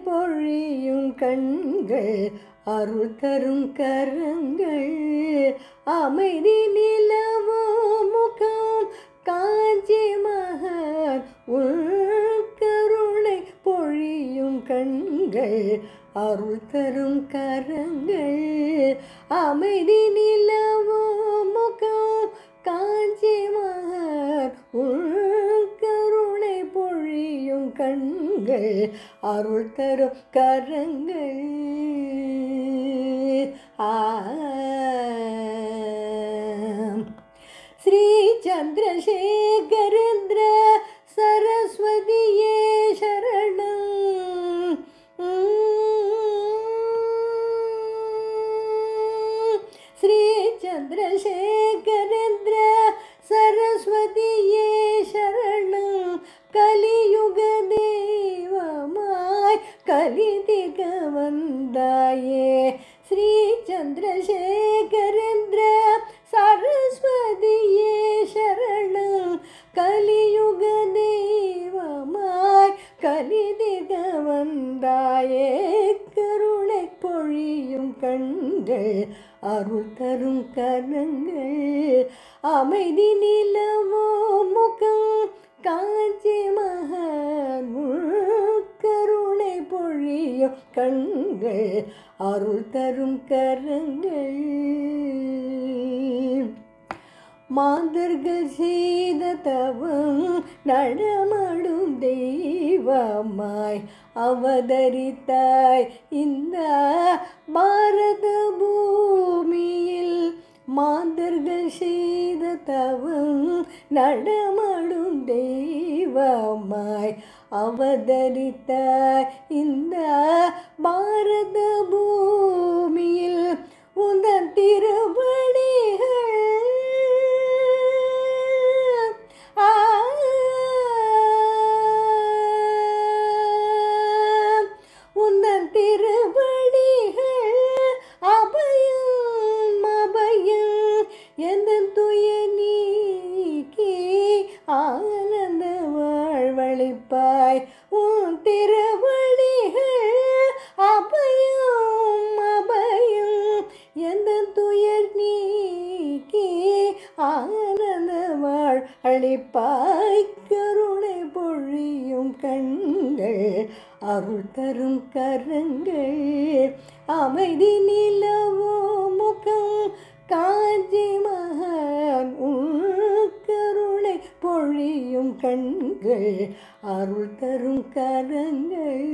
பொழியும் கண்கள் அருள் தரும் கரங்கள் அமைதி நிலவும் முகம் காஞ்சி மகன் உள்கருணை பொழியும் கண்கள் அருள் தரும் கரங்கள் அமைதி நிலவும் முகம் காஞ்சி மகன் உள்கருணை பொழியும் கண்கள் அருள் தரும் கரங்கள் ஸ்ரீ சந்திரசேகரேந்திர சரஸ்வதியே சரணம் ஸ்ரீ சந்திரசேகரேந்திர சரஸ்வதியே சரணம் கலியுக தெய்வமாய் கலிதிக வந்தாயே ஸ்ரீ சந்திரசேகரேந்திர சரஸ்வதியே சரணம் கலியுக தெய்வமாய் கலிதிக வந்தாயே கருணை பொழியும் கண்கள் அருள் தரும் கரங்கள் அமைதி நிலவோ முகம் காஞ்சி மகன் கருணை பொழியும் கண்கள் அருள் தரும் கரங்கள் மாந்தர்கள் செய்த தவம் நடமாடும் தெய்வமாய் அவதரித்தாய் இந்த பாரத பூமியில் மாந்தர்கள் செய்த தவம் நடமாடும் தெய்வமாய் அவதரித்தாய் இந்த பாரத பூமியில் உந்தன் திருவடிகள் உந்தன் திருவடிகள் அபயம் அபயம் எந்த துய நீக்கி ஆனந்த வாழ்வழிப்பாய் உன் திருவடிகள் அபயம் அபயம் எந்த துயர் நீக்கி ஆனந்த வாழ்வழிப்பாய் கருணை பொழியும் கண்கள் அருள் தரும் கரங்கள் அமைதி நிலவோ முகம் காஞ்சி மகன் கருணை பொழியும் கண்கள் அருள் தரும் கரங்கள்